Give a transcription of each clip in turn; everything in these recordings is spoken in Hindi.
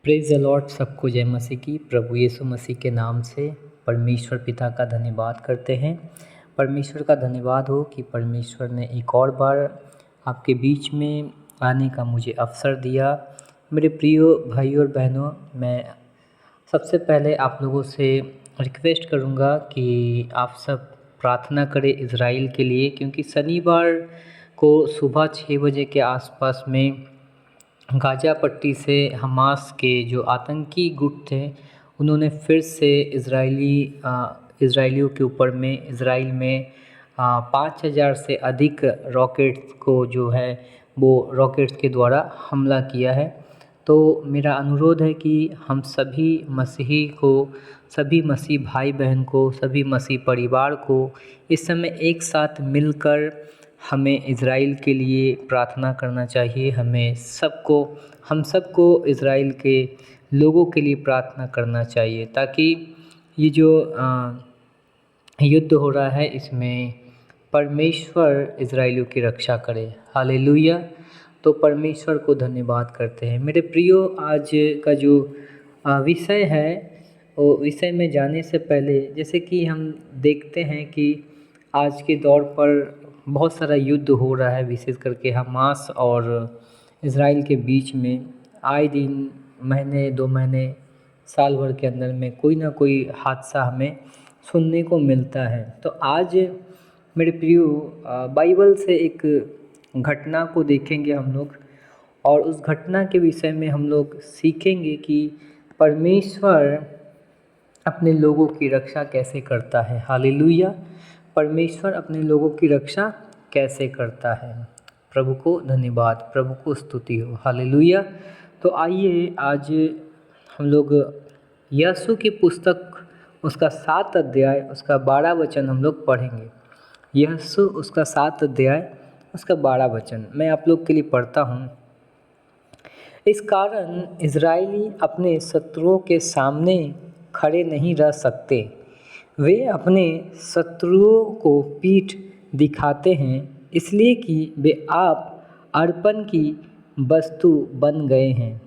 Praise the Lord. सबको जय मसीह की। प्रभु यीशु मसीह के नाम से परमेश्वर पिता का धन्यवाद करते हैं। परमेश्वर का धन्यवाद हो कि परमेश्वर ने एक और बार आपके बीच में आने का मुझे अवसर दिया। मेरे प्रिय भाइयों और बहनों, मैं सबसे पहले आप लोगों से रिक्वेस्ट करूंगा कि आप सब प्रार्थना करें इज़राइल के लिए, क्योंकि शनिवार को सुबह 6 बजे के आसपास में गाज़ा पट्टी से हमास के जो आतंकी गुट थे, उन्होंने फिर से इज़राइलियों के ऊपर में इज़राइल में 5,000 से अधिक रॉकेट्स को जो है वो रॉकेट्स के द्वारा हमला किया है। तो मेरा अनुरोध है कि हम सभी मसीही को, सभी मसीह भाई बहन को, सभी मसीह परिवार को इस समय एक साथ मिलकर हमें इज़राइल के लिए प्रार्थना करना चाहिए। हम सबको इज़राइल के लोगों के लिए प्रार्थना करना चाहिए, ताकि ये जो युद्ध हो रहा है इसमें परमेश्वर इज़राइलियों की रक्षा करे। हालेलुया। तो परमेश्वर को धन्यवाद करते हैं। मेरे प्रियो, आज का जो विषय है, वो विषय में जाने से पहले जैसे कि हम देखते हैं कि आज के दौर पर बहुत सारा युद्ध हो रहा है, विशेष करके हमास और इज़राइल के बीच में। आए दिन, महीने 2 महीने, साल भर के अंदर में कोई ना कोई हादसा हमें सुनने को मिलता है। तो आज मेरे प्रियो, बाइबल से एक घटना को देखेंगे हम लोग, और उस घटना के विषय में हम लोग सीखेंगे कि परमेश्वर अपने लोगों की रक्षा कैसे करता है। हालेलुया। परमेश्वर अपने लोगों की रक्षा कैसे करता है। प्रभु को धन्यवाद, प्रभु को स्तुति हो। हालेलुया। तो आइए आज हम लोग यीशु की पुस्तक, उसका 7 अध्याय, उसका 12 वचन हम लोग पढ़ेंगे। यीशु उसका 7 अध्याय, उसका 12 वचन मैं आप लोग के लिए पढ़ता हूँ। इस कारण इज़राइली अपने शत्रुओं के सामने खड़े नहीं रह सकते। वे अपने शत्रुओं को पीठ दिखाते हैं, इसलिए कि वे आप अर्पण की वस्तु बन गए हैं।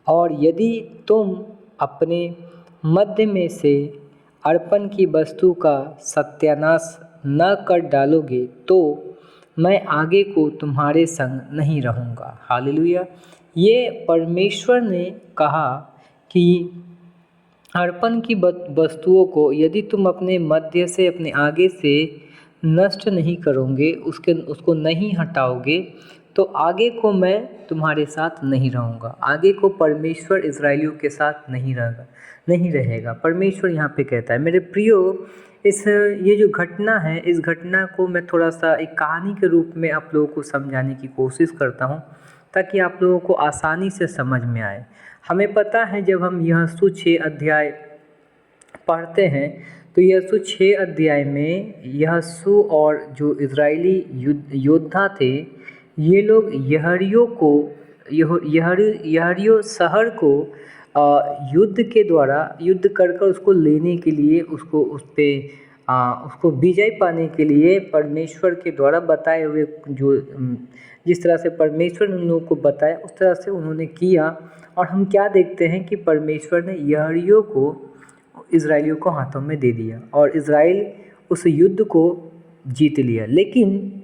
और यदि तुम अपने मध्य में से अर्पण की वस्तु का सत्यानाश न कर डालोगे, तो मैं आगे को तुम्हारे संग नहीं रहूँगा। हालेलुया। ये परमेश्वर ने कहा कि अर्पण की वस्तुओं को यदि तुम अपने मध्य से, अपने आगे से नष्ट नहीं करोगे, उसको नहीं हटाओगे, तो आगे को मैं तुम्हारे साथ नहीं रहूँगा। आगे को परमेश्वर इज़राइलियों के साथ नहीं रहेगा। परमेश्वर यहाँ पे कहता है। मेरे प्रियो, ये जो घटना है, इस घटना को मैं थोड़ा सा एक कहानी के रूप में आप लोगों को समझाने की कोशिश करता हूँ, ताकि आप लोगों को आसानी से समझ में आए। हमें पता है, जब हम यहोशू 6 अध्याय पढ़ते हैं, तो यहोशू 6 अध्याय में यहोशू और जो इज़राइली योद्धा थे, ये लोग यहरियो शहर को युद्ध के द्वारा युद्ध कर उसको लेने के लिए, उसको विजय पाने के लिए परमेश्वर के द्वारा बताए हुए, जिस तरह से परमेश्वर ने उन लोगों को बताया, उस तरह से उन्होंने किया। और हम क्या देखते हैं कि परमेश्वर ने यहरियो को इज़राइलियों को हाथों में दे दिया, और इज़राइल उस युद्ध को जीत लिया। लेकिन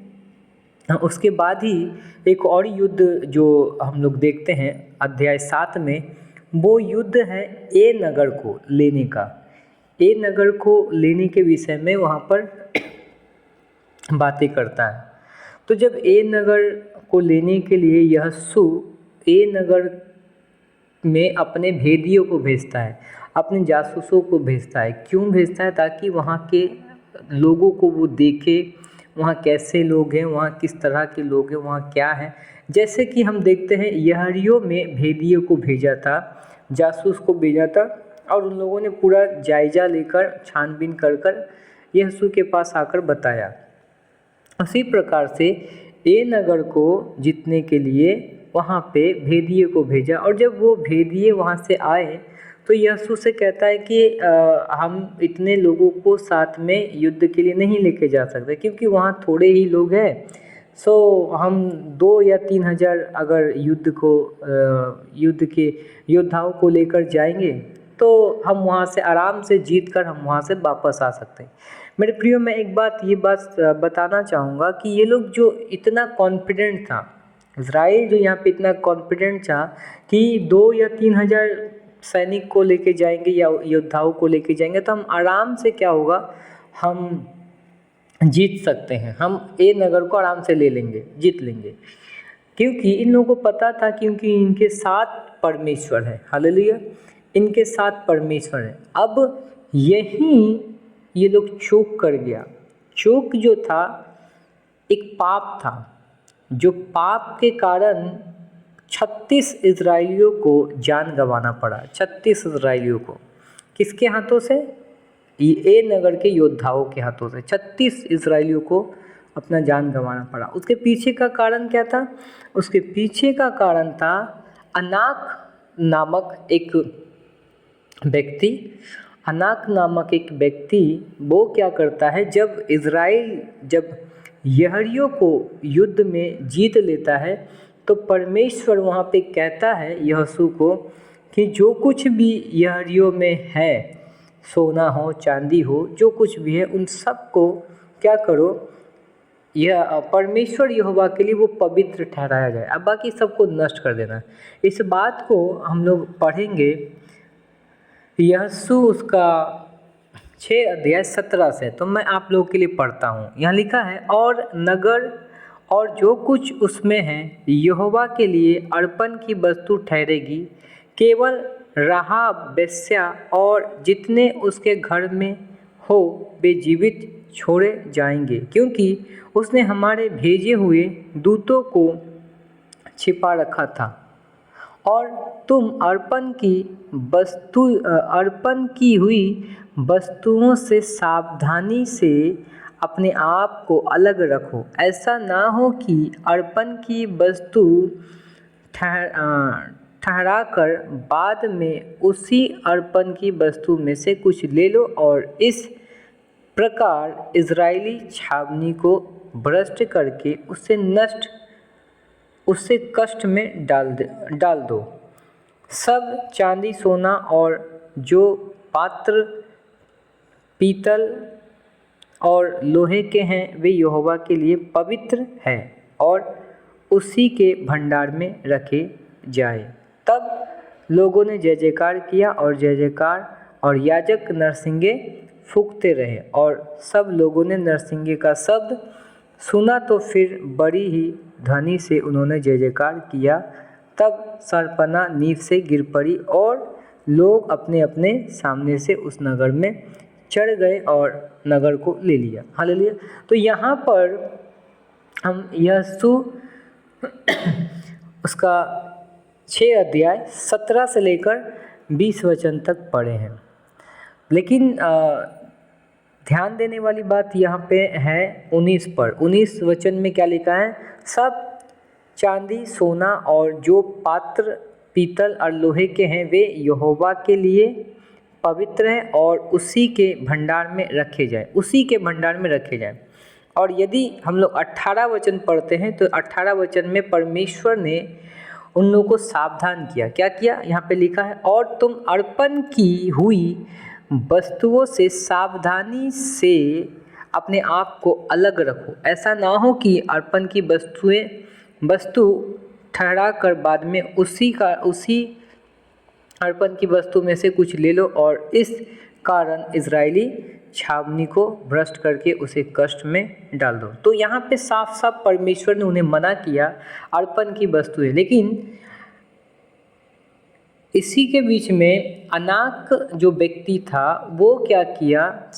उसके बाद ही एक और युद्ध जो हम लोग देखते हैं अध्याय 7 में, वो युद्ध है ए नगर को लेने का। ए नगर को लेने के विषय में वहाँ पर बातें करता है। तो जब ए नगर को लेने के लिए यहोशू ए नगर में अपने भेदियों को भेजता है, अपने जासूसों को भेजता है। क्यों भेजता है? ताकि वहाँ के लोगों को वो देखे, वहाँ कैसे लोग हैं, वहाँ किस तरह के लोग हैं, वहाँ क्या है। जैसे कि हम देखते हैं यहरियो में भेदियों को भेजा था, जासूस को भेजा था, और उन लोगों ने पूरा जायजा लेकर, छानबीन कर यहोशू के पास आकर बताया। उसी प्रकार से ए नगर को जीतने के लिए वहाँ पे भेदिए को भेजा। और जब वो भेदिए वहाँ से आए, तो यहोशू से कहता है कि हम इतने लोगों को साथ में युद्ध के लिए नहीं लेके जा सकते, क्योंकि वहाँ थोड़े ही लोग हैं। सो हम 2 या 3 हज़ार अगर युद्ध के योद्धाओं को लेकर जाएंगे तो हम वहाँ से आराम से जीत कर हम वहाँ से वापस आ सकते हैं। मेरे प्रियो, मैं एक बात बताना चाहूँगा कि ये लोग जो इतना कॉन्फिडेंट था, इज़राइल जो यहाँ पे इतना कॉन्फिडेंट था कि 2 या 3 हज़ार सैनिक को लेके जाएंगे या योद्धाओं को लेके जाएंगे तो हम आराम से क्या होगा, हम जीत सकते हैं, हम ए नगर को आराम से ले लेंगे, जीत लेंगे। क्योंकि इन लोगों को पता था, क्योंकि इनके साथ परमेश्वर है। हालेलुया, इनके साथ परमेश्वर है। अब यहीं ये लोग चूक कर गया। चूक जो था एक पाप था, जो पाप के कारण 36 इजराइलियों को जान गंवाना पड़ा। 36 इजराइलियों को किसके हाथों से? ए नगर के योद्धाओं के हाथों से 36 इजराइलियों को अपना जान गंवाना पड़ा। उसके पीछे का कारण क्या था? उसके पीछे का कारण था अनाक नामक एक व्यक्ति वो क्या करता है, जब यहूदियों को युद्ध में जीत लेता है तो परमेश्वर वहाँ पे कहता है यहोशू को कि जो कुछ भी यहूदियों में है, सोना हो चांदी हो, जो कुछ भी है, उन सब को क्या करो, यह परमेश्वर यहोवा के लिए वो पवित्र ठहराया जाए, अब बाकी सबको नष्ट कर देना। इस बात को हम लोग पढ़ेंगे यहोशू उसका 6 अध्याय 17 से। तो मैं आप लोगों के लिए पढ़ता हूँ। यहाँ लिखा है, और नगर और जो कुछ उसमें है यहोवा के लिए अर्पण की वस्तु ठहरेगी। केवल राहाब वेश्या और जितने उसके घर में हो वे जीवित छोड़े जाएंगे, क्योंकि उसने हमारे भेजे हुए दूतों को छिपा रखा था। और तुम अर्पण की हुई वस्तुओं से सावधानी से अपने आप को अलग रखो। ऐसा ना हो कि अर्पण की वस्तु ठहरा कर बाद में उसी अर्पण की वस्तु में से कुछ ले लो और इस प्रकार इजरायली छावनी को भ्रष्ट करके उससे कष्ट में डाल दो। सब चांदी सोना और जो पात्र पीतल और लोहे के हैं वे यहोवा के लिए पवित्र हैं और उसी के भंडार में रखे जाए। तब लोगों ने जय जयकार किया और जय जयकार, और याजक नरसिंगे फूंकते रहे, और सब लोगों ने नरसिंगे का शब्द सुना तो फिर बड़ी ही ध्वनि से उन्होंने जय जयकार किया। तब शर्पणा नींव से गिर पड़ी और लोग अपने अपने सामने से उस नगर में चढ़ गए और नगर को ले लिया। हालेलुया। तो यहाँ पर हम यहोशू उसका 6 अध्याय 17 से लेकर 20 वचन तक पढ़े हैं। लेकिन ध्यान देने वाली बात यहाँ पे है 19 पर। 19 वचन में क्या लिखा है? सब चांदी सोना और जो पात्र पीतल और लोहे के हैं वे यहोवा के लिए पवित्र हैं और उसी के भंडार में रखे जाए, उसी के भंडार में रखे जाए। और यदि हम लोग 18 वचन पढ़ते हैं तो 18 वचन में परमेश्वर ने उन लोगों को सावधान किया। क्या किया? यहाँ पे लिखा है, और तुम अर्पण की हुई वस्तुओं से सावधानी से अपने आप को अलग रखो। ऐसा ना हो कि अर्पण की वस्तु ठहरा कर बाद में उसी अर्पण की वस्तु में से कुछ ले लो और इस कारण इजरायली छावनी को भ्रष्ट करके उसे कष्ट में डाल दो। तो यहाँ पे साफ साफ परमेश्वर ने उन्हें मना किया अर्पण की वस्तुएं। लेकिन इसी के बीच में अनाक जो व्यक्ति था वो क्या किया,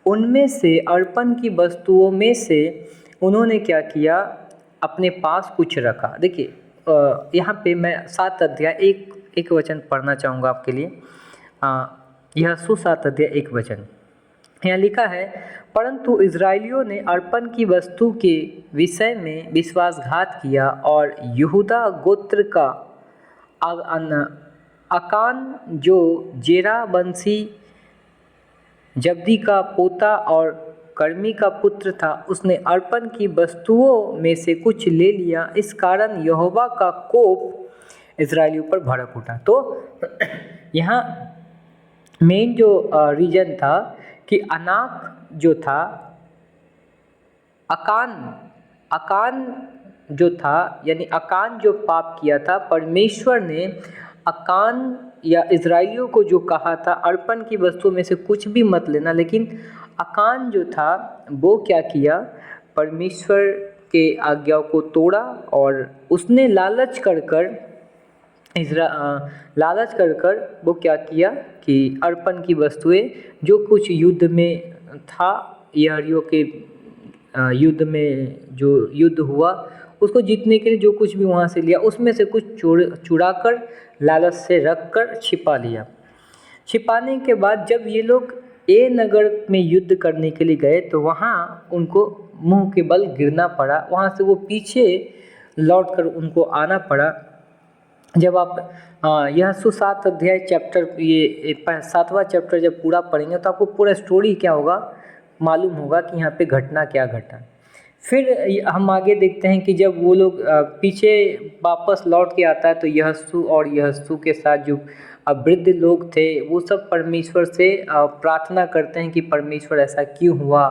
उनमें से अर्पण की वस्तुओं में से उन्होंने क्या किया, अपने पास कुछ रखा। देखिए यहाँ पे मैं 7 अध्याय एक वचन पढ़ना चाहूँगा आपके लिए। यहोशू 7 अध्याय 1 वचन यहाँ लिखा है, परंतु इजराइलियों ने अर्पण की वस्तु के विषय में विश्वासघात किया और यहूदा गोत्र का अकान जो जेरा वंशी जब्दी का पोता और कर्मी का पुत्र था उसने अर्पण की वस्तुओं में से कुछ ले लिया, इस कारण यहोवा का कोप इजराइलियों पर भड़क उठा। तो यहाँ मेन जो रीजन था कि अनाक जो था, अकान जो था, यानी अकान जो पाप किया था, परमेश्वर ने अकान या इजराइलियों को जो कहा था अर्पण की वस्तु में से कुछ भी मत लेना, लेकिन अकान जो था वो क्या किया, परमेश्वर के आज्ञाओं को तोड़ा और उसने लालच कर कर वो क्या किया कि अर्पण की वस्तुएं जो कुछ युद्ध में था, यारियों के युद्ध में जो युद्ध हुआ उसको जीतने के लिए जो कुछ भी वहाँ से लिया उसमें से कुछ चुरा कर लालच से रख कर छिपा लिया। छिपाने के बाद जब ये लोग ए नगर में युद्ध करने के लिए गए तो वहाँ उनको मुंह के बल गिरना पड़ा, वहाँ से वो पीछे लौट कर उनको आना पड़ा। जब आप यह 7 अध्याय चैप्टर, ये 7वां चैप्टर जब पूरा पढ़ेंगे तो आपको पूरा स्टोरी क्या होगा मालूम होगा कि यहाँ पे घटना क्या घटा। फिर हम आगे देखते हैं कि जब वो लोग पीछे वापस लौट के आता है तो यहोशू के साथ जो वृद्ध लोग थे वो सब परमेश्वर से प्रार्थना करते हैं कि परमेश्वर ऐसा क्यों हुआ,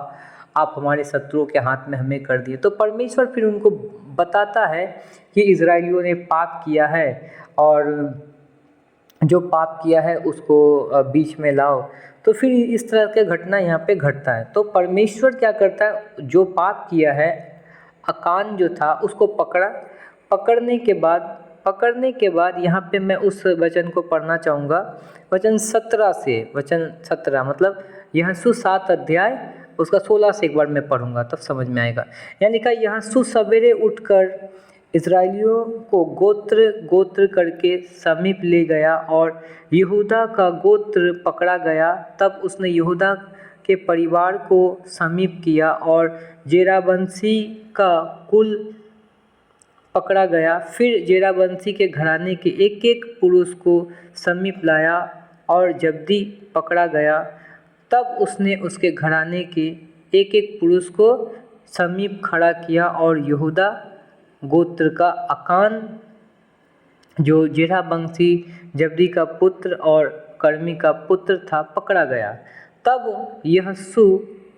आप हमारे शत्रुओं के हाथ में हमें कर दिए। तो परमेश्वर फिर उनको बताता है कि इजराइलियों ने पाप किया है और जो पाप किया है उसको बीच में लाओ। तो फिर इस तरह के घटना यहाँ पे घटता है। तो परमेश्वर क्या करता है, जो पाप किया है अकान जो था उसको पकड़ने के बाद यहाँ पे मैं उस वचन को पढ़ना चाहूँगा, वचन 17 मतलब यहोशू 7 अध्याय उसका 16 से एक बार मैं पढ़ूँगा तब समझ में आएगा। यानी कि यहोशू सवेरे उठकर इजराइलियों को गोत्र करके समीप ले गया और यहूदा का गोत्र पकड़ा गया। तब उसने यहूदा के परिवार को समीप किया और जेरावंशी का कुल पकड़ा गया। फिर जेरावंशी के घराने के एक पुरुष को समीप लाया और जब्दी पकड़ा गया। तब उसने उसके घराने के एक पुरुष को समीप खड़ा किया और यहूदा गोत्र का अकान जो जेरावंशी जब्दी का पुत्र और कर्मी का पुत्र था पकड़ा गया। तब यहोशू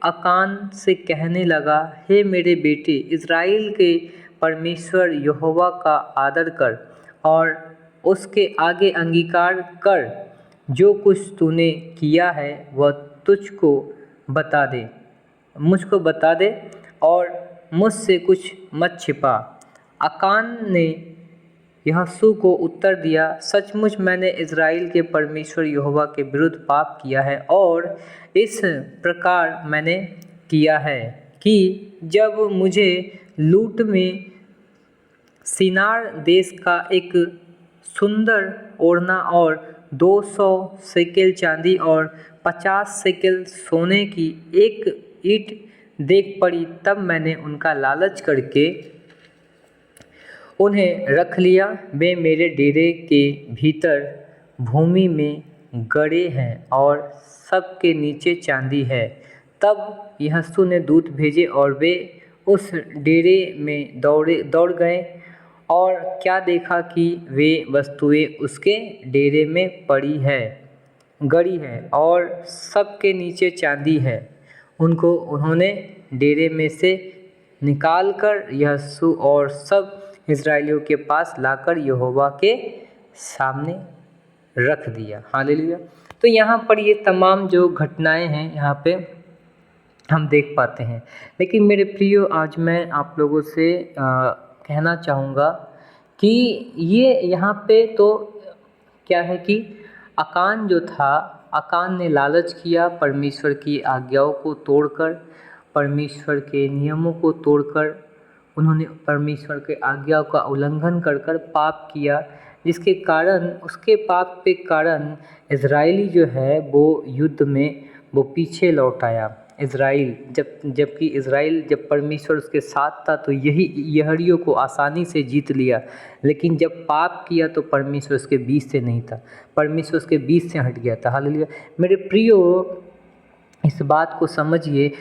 अकान से कहने लगा, हे मेरे बेटे, इज़राइल के परमेश्वर यहोवा का आदर कर और उसके आगे अंगीकार कर। जो कुछ तूने किया है वह मुझको बता दे और मुझसे कुछ मत छिपा। अकान ने यहोशू को उत्तर दिया, सचमुच मैंने इज़राइल के परमेश्वर यहोवा के विरुद्ध पाप किया है और इस प्रकार मैंने किया है कि जब मुझे लूट में शिनार देश का एक सुंदर ओढ़ना और 200 शेकेल चांदी और 50 शेकेल सोने की एक ईंट देख पड़ी, तब मैंने उनका लालच करके उन्हें रख लिया। वे मेरे डेरे के भीतर भूमि में गड़े हैं और सबके नीचे चांदी है। तब यहोशू ने दूत भेजे और वे उस डेरे में दौड़ गए और क्या देखा कि वे वस्तुएं उसके डेरे में गड़ी है और सबके नीचे चांदी है। उन्होंने डेरे में से निकालकर यहोशू और सब इज़राइलियों के पास लाकर यहोवा के सामने रख दिया। हालेलुया। तो यहाँ पर ये तमाम जो घटनाएं हैं यहाँ पे हम देख पाते हैं। लेकिन मेरे प्रियो, आज मैं आप लोगों से कहना चाहूँगा कि ये यहाँ पे तो क्या है कि अकान जो था, अकान ने लालच किया, परमेश्वर की आज्ञाओं को तोड़कर, परमेश्वर के नियमों को तोड़कर उन्होंने परमेश्वर के आज्ञाओं का उल्लंघन कर पाप किया, जिसके कारण उसके पाप के कारण इज़राइली जो है वो युद्ध में वो पीछे लौट आया। इज़राइल जबकि इज़राइल जब परमेश्वर उसके साथ था तो यहूदियों को आसानी से जीत लिया, लेकिन जब पाप किया तो परमेश्वर उसके बीच से नहीं था, परमेश्वर उसके बीच से हट गया था। हालेलुया। मेरे प्रियो, इस बात को समझिए,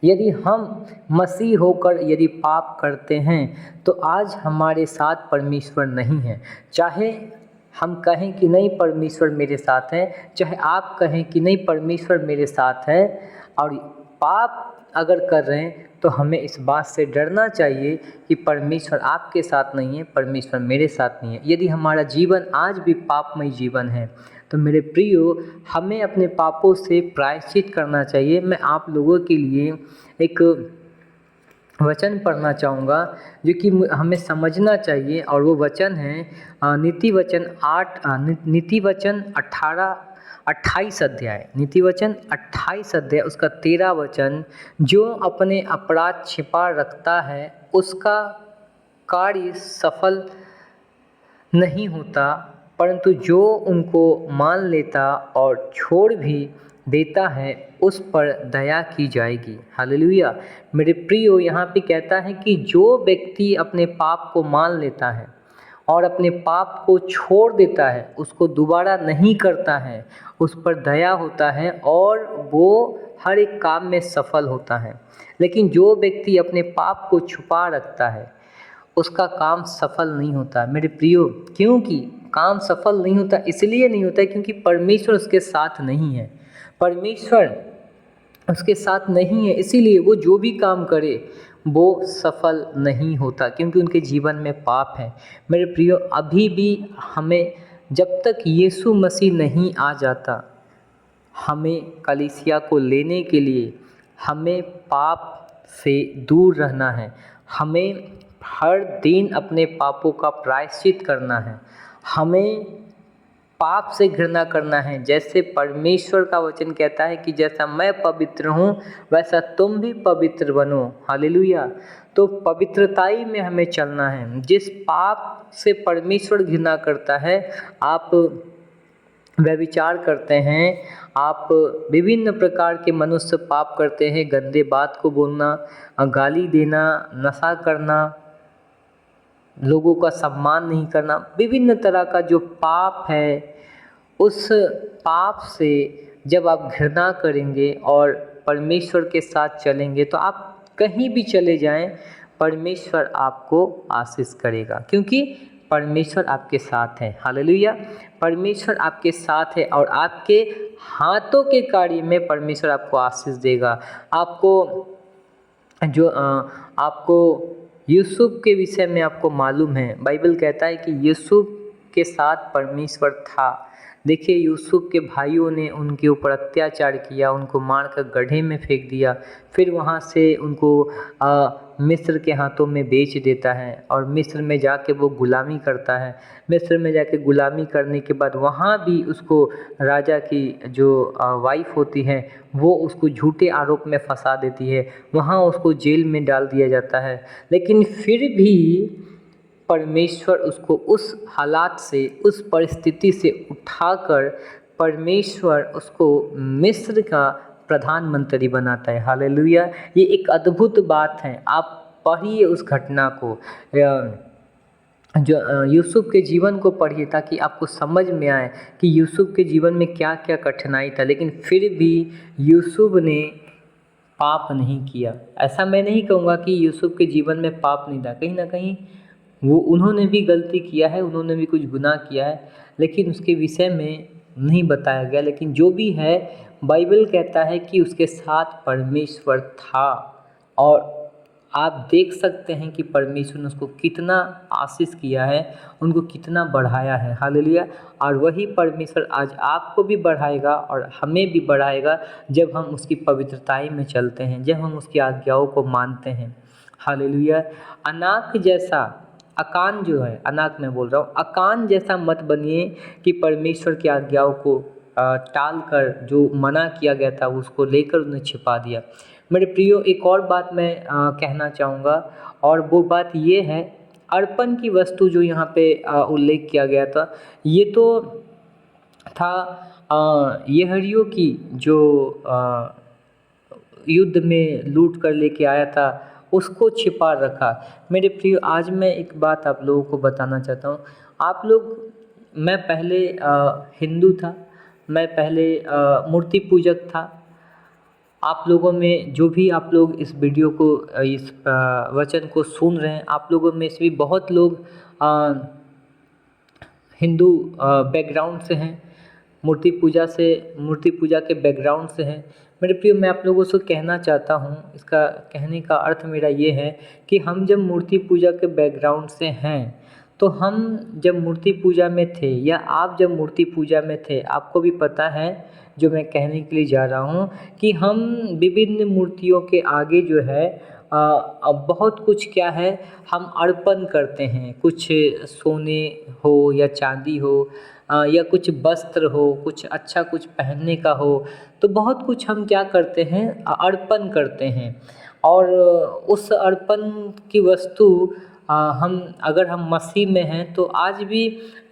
यदि हम मसीह होकर यदि पाप करते हैं तो आज हमारे साथ परमेश्वर नहीं है। चाहे हम कहें कि नहीं परमेश्वर मेरे साथ है, चाहे आप कहें कि नहीं परमेश्वर मेरे साथ है, और पाप अगर कर रहे हैं तो हमें इस बात से डरना चाहिए कि परमेश्वर आपके साथ नहीं है, परमेश्वर मेरे साथ नहीं है। यदि हमारा जीवन आज भी पापमय जीवन है तो मेरे प्रियो, हमें अपने पापों से प्रायश्चित करना चाहिए। मैं आप लोगों के लिए एक वचन पढ़ना चाहूँगा जो कि हमें समझना चाहिए, और वो वचन है नीति वचन 28 अध्याय, नीति वचन 28 अध्याय उसका 13 वचन, जो अपने अपराध छिपा रखता है उसका कार्य सफल नहीं होता, परंतु जो उनको मान लेता और छोड़ भी देता है उस पर दया की जाएगी। हालेलुया। मेरे प्रियो, यहाँ पे कहता है कि जो व्यक्ति अपने पाप को मान लेता है और अपने पाप को छोड़ देता है, उसको दोबारा नहीं करता है, उस पर दया होता है और वो हर एक काम में सफल होता है। लेकिन जो व्यक्ति अपने पाप को छुपा रखता है उसका काम सफल नहीं होता। मेरे प्रियो, क्योंकि काम सफल नहीं होता इसलिए नहीं होता क्योंकि परमेश्वर उसके साथ नहीं है। परमेश्वर उसके साथ नहीं है, इसीलिए वो जो भी काम करे वो सफल नहीं होता, क्योंकि उनके जीवन में पाप है। मेरे प्रियो, अभी भी हमें, जब तक यीशु मसीह नहीं आ जाता, हमें कलीसिया को लेने के लिए हमें पाप से दूर रहना है। हमें हर दिन अपने पापों का प्रायश्चित करना है। हमें पाप से घृणा करना है। जैसे परमेश्वर का वचन कहता है कि जैसा मैं पवित्र हूँ वैसा तुम भी पवित्र बनो। हालेलुया। तो पवित्रताई में हमें चलना है। जिस पाप से परमेश्वर घृणा करता है, आप व्यभिचार करते हैं, आप विभिन्न प्रकार के मनुष्य पाप करते हैं, गंदे बात को बोलना, गाली देना, नशा करना, लोगों का सम्मान नहीं करना, विभिन्न तरह का जो पाप है, उस पाप से जब आप घृणा करेंगे और परमेश्वर के साथ चलेंगे तो आप कहीं भी चले जाएं, परमेश्वर आपको आशीष करेगा, क्योंकि परमेश्वर आपके साथ है। हालेलुया। परमेश्वर आपके साथ है और आपके हाथों के कार्य में परमेश्वर आपको आशीष देगा। आपको यूसुफ के विषय में आपको मालूम है, बाइबल कहता है कि यूसुफ के साथ परमेश्वर था। देखिए, यूसुफ के भाइयों ने उनके ऊपर अत्याचार किया, उनको मारकर गड्ढे में फेंक दिया, फिर वहाँ से उनको मिस्र के हाथों में बेच देता है और मिस्र में जाके वो गुलामी करता है। मिस्र में जाके गुलामी करने के बाद वहाँ भी उसको राजा की जो वाइफ होती है वो उसको झूठे आरोप में फंसा देती है, वहाँ उसको जेल में डाल दिया जाता है। लेकिन फिर भी परमेश्वर उसको उस हालात से, उस परिस्थिति से उठाकर परमेश्वर उसको मिस्र का प्रधानमंत्री बनाता है। हालेलुया। ये एक अद्भुत बात है। आप पढ़िए उस घटना को, जो यूसुफ के जीवन को पढ़िए, ताकि आपको समझ में आए कि यूसुफ के जीवन में क्या क्या कठिनाई था, लेकिन फिर भी यूसुफ ने पाप नहीं किया। ऐसा मैं नहीं कहूँगा कि यूसुफ के जीवन में पाप नहीं था, कहीं ना कहीं उन्होंने भी गलती किया है, उन्होंने भी कुछ गुनाह किया है, लेकिन उसके विषय में नहीं बताया गया। लेकिन जो भी है, बाइबल कहता है कि उसके साथ परमेश्वर था, और आप देख सकते हैं कि परमेश्वर ने उसको कितना आशीष किया है, उनको कितना बढ़ाया है। हालेलुया। और वही परमेश्वर आज आपको भी बढ़ाएगा और हमें भी बढ़ाएगा जब हम उसकी पवित्रताई में चलते हैं, जब हम उसकी आज्ञाओं को मानते हैं। हालेलुया। अकान जो है, अनाक मैं बोल रहा हूँ, अकान जैसा मत बनिए कि परमेश्वर की आज्ञाओं को टाल कर जो मना किया गया था उसको लेकर उन्हें छिपा दिया। मेरे प्रियो, एक और बात मैं कहना चाहूँगा, और वो बात ये है, अर्पण की वस्तु जो यहाँ पे उल्लेख किया गया था, ये तो था यहूदियों की जो युद्ध में लूट कर लेके आया था, उसको छिपा रखा। मेरे प्रियो, आज मैं एक बात आप लोगों को बताना चाहता हूँ। मैं पहले हिंदू था, मैं पहले मूर्ति पूजक था। आप लोगों में जो भी आप लोग इस वीडियो को इस वचन को सुन रहे हैं, आप लोगों में से भी बहुत लोग अ, हिंदू बैकग्राउंड से हैं, मूर्ति पूजा के बैकग्राउंड से हैं। मेरे प्रियो, मैं आप लोगों से कहना चाहता हूँ, इसका कहने का अर्थ मेरा ये है कि हम जब मूर्ति पूजा के बैकग्राउंड से हैं, तो हम जब मूर्ति पूजा में थे या आप जब मूर्ति पूजा में थे, आपको भी पता है जो मैं कहने के लिए जा रहा हूँ कि हम विभिन्न मूर्तियों के आगे जो है अब बहुत कुछ क्या है, हम अर्पण करते हैं। कुछ सोने हो या चांदी हो, या कुछ वस्त्र हो, कुछ अच्छा कुछ पहनने का हो, तो बहुत कुछ हम क्या करते हैं, अर्पण करते हैं। और उस अर्पण की वस्तु हम अगर हम मसीह में हैं तो आज भी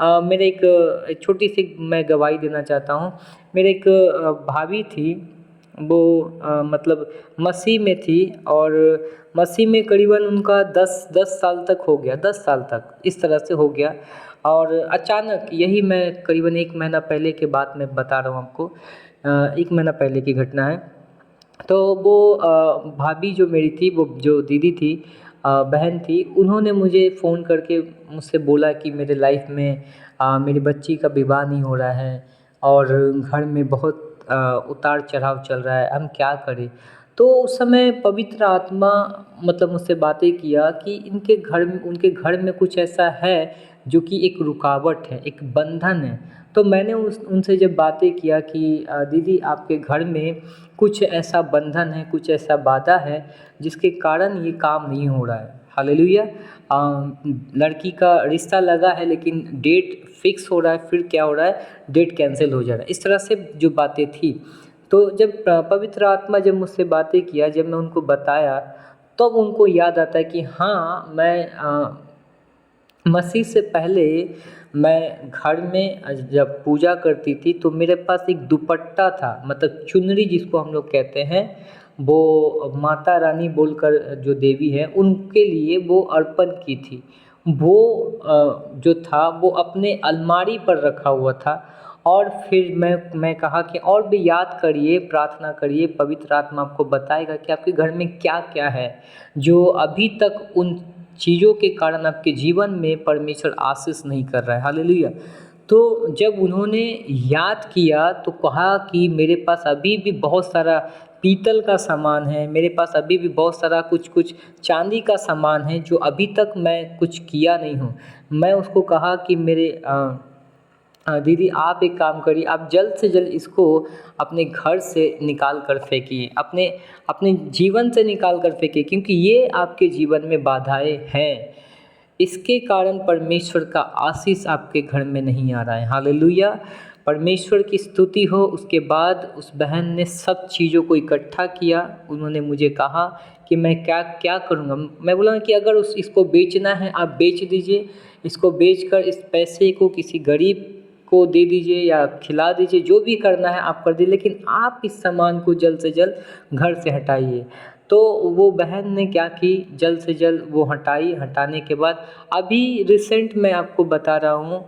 मेरे एक छोटी सी मैं गवाही देना चाहता हूँ। मेरे एक भाभी थी, वो मतलब मसीह में थी और मसीह में करीबन उनका 10 साल तक हो गया, 10 साल तक इस तरह से हो गया। और अचानक यही मैं करीबन 1 महीना पहले की बात मैं बता रहा हूँ आपको, 1 महीना पहले की घटना है। तो वो भाभी जो मेरी थी, वो जो दीदी थी, बहन थी, उन्होंने मुझे फ़ोन करके मुझसे बोला कि मेरे लाइफ में मेरी बच्ची का विवाह नहीं हो रहा है और घर में बहुत उतार चढ़ाव चल रहा है, हम क्या करें। तो उस समय पवित्र आत्मा मतलब मुझसे बातें किया कि उनके घर में कुछ ऐसा है जो कि एक रुकावट है, एक बंधन है। तो मैंने उनसे जब बातें किया कि दीदी, आपके घर में कुछ ऐसा बंधन है, कुछ ऐसा बाधा है जिसके कारण ये काम नहीं हो रहा है। हालेलुया। लड़की का रिश्ता लगा है लेकिन डेट फिक्स हो रहा है, फिर क्या हो रहा है, डेट कैंसिल हो जा रहा है। इस तरह से जो बातें थी, तो जब पवित्र आत्मा जब मुझसे बातें किया, जब मैं उनको बताया, तब उनको याद आता है कि हाँ, मैं मसीह से पहले मैं घर में जब पूजा करती थी तो मेरे पास एक दुपट्टा था, मतलब चुनरी जिसको हम लोग कहते हैं, वो माता रानी बोलकर जो देवी है उनके लिए वो अर्पण की थी। वो जो था वो अपने अलमारी पर रखा हुआ था। और फिर मैं कहा कि और भी याद करिए, प्रार्थना करिए, पवित्र आत्मा आपको बताएगा कि आपके घर में क्या-क्या है जो अभी तक उन चीज़ों के कारण आपके जीवन में परमेश्वर आशीष नहीं कर रहा है। हालेलुया। तो जब उन्होंने याद किया तो कहा कि मेरे पास अभी भी बहुत सारा पीतल का सामान है, मेरे पास अभी भी बहुत सारा कुछ चांदी का सामान है जो अभी तक मैं कुछ किया नहीं हूँ। मैं उसको कहा कि मेरे दीदी, आप एक काम करिए, आप जल्द से जल्द इसको अपने घर से निकाल कर फेंकिए, अपने अपने जीवन से निकाल कर फेंकिए, क्योंकि ये आपके जीवन में बाधाएं हैं। इसके कारण परमेश्वर का आशीष आपके घर में नहीं आ रहा है। हालेलुया। परमेश्वर की स्तुति हो। उसके बाद उस बहन ने सब चीज़ों को इकट्ठा किया। उन्होंने मुझे कहा कि मैं क्या क्या करूँगा। मैं बोला कि अगर इसको बेचना है आप बेच दीजिए, इसको बेचकर इस पैसे को किसी गरीब को दे दीजिए या खिला दीजिए, जो भी करना है आप कर दीजिए, लेकिन आप इस सामान को जल्द से जल्द घर से हटाइए। तो वो बहन ने क्या की, जल्द से जल्द वो हटाई। हटाने के बाद अभी रिसेंट मैं आपको बता रहा हूँ,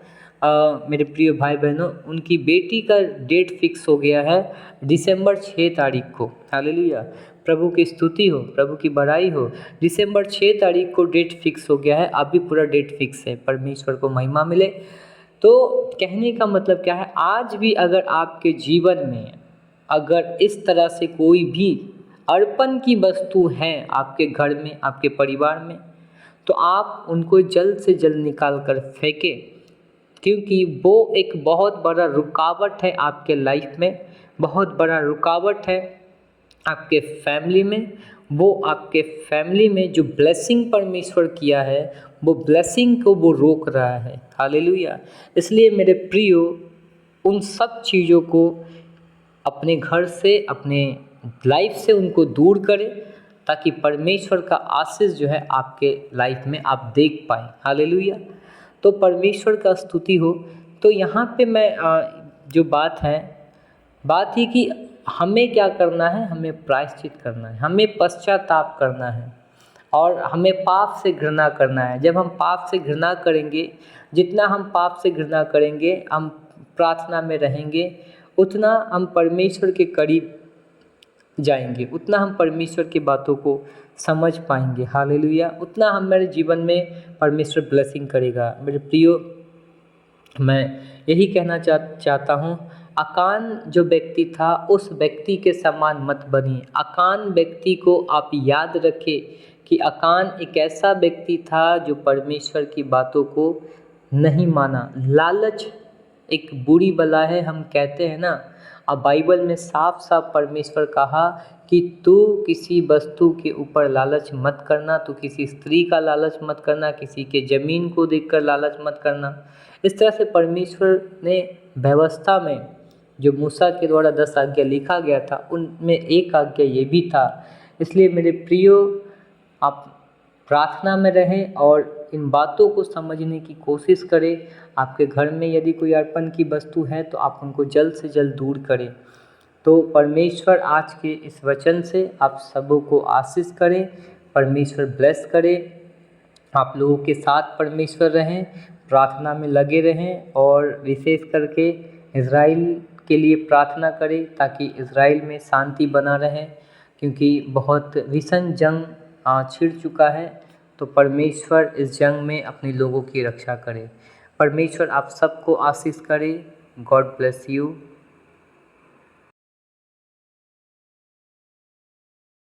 मेरे प्रिय भाई बहनों, उनकी बेटी का डेट फिक्स हो गया है दिसंबर 6 तारीख को। हालेलुया। प्रभु की स्तुति हो, प्रभु की बड़ाई हो। दिसंबर 6 तारीख को डेट फिक्स हो गया है, अभी पूरा डेट फिक्स है। परमेश्वर को महिमा मिले। तो कहने का मतलब क्या है, आज भी अगर आपके जीवन में अगर इस तरह से कोई भी अर्पण की वस्तु है आपके घर में, आपके परिवार में, तो आप उनको जल्द से जल्द निकाल कर फेंकें, क्योंकि वो एक बहुत बड़ा रुकावट है आपके लाइफ में, बहुत बड़ा रुकावट है आपके फैमिली में। वो आपके फैमिली में जो ब्लेसिंग परमेश्वर किया है, वो ब्लेसिंग को वो रोक रहा है। हालेलुया। इसलिए मेरे प्रियो, उन सब चीज़ों को अपने घर से, अपने लाइफ से उनको दूर करें, ताकि परमेश्वर का आशीष जो है आपके लाइफ में आप देख पाएँ। हालेलुया। तो परमेश्वर का स्तुति हो। तो यहाँ पे मैं जो बात ही कि हमें क्या करना है, हमें प्रायश्चित करना है, हमें पश्चाताप करना है और हमें पाप से घृणा करना है। जब हम पाप से घृणा करेंगे, जितना हम पाप से घृणा करेंगे, हम प्रार्थना में रहेंगे, उतना हम परमेश्वर के करीब जाएंगे, उतना हम परमेश्वर की बातों को समझ पाएंगे। हालेलुया। उतना हमारे जीवन में परमेश्वर ब्लेसिंग करेगा। मेरे प्रियो, मैं यही कहना चाहता हूँ, अकान जो व्यक्ति था उस व्यक्ति के समान मत बनिए। अकान व्यक्ति को आप याद रखें कि अकान एक ऐसा व्यक्ति था जो परमेश्वर की बातों को नहीं माना। लालच एक बुरी बला है, हम कहते हैं ना। अब बाइबल में साफ साफ परमेश्वर कहा कि तू किसी वस्तु के ऊपर लालच मत करना, तू किसी स्त्री का लालच मत करना, किसी के ज़मीन को देखकर लालच मत करना। इस तरह से परमेश्वर ने व्यवस्था में जो मूसा के द्वारा 10 आज्ञा लिखा गया था, उनमें एक आज्ञा ये भी था। इसलिए मेरे प्रियो, आप प्रार्थना में रहें और इन बातों को समझने की कोशिश करें। आपके घर में यदि कोई अर्पण की वस्तु है तो आप उनको जल्द से जल्द दूर करें। तो परमेश्वर आज के इस वचन से आप सबों को आशीष करें, परमेश्वर ब्लेस करे, आप लोगों के साथ परमेश्वर रहें, प्रार्थना में लगे रहें और विशेष करके इज़राइल के लिए प्रार्थना करें ताकि इज़राइल में शांति बना रहे, क्योंकि बहुत भीषण जंग छिड़ चुका है। तो परमेश्वर इस जंग में अपने लोगों की रक्षा करे। परमेश्वर आप सबको आशीष करे। God bless you.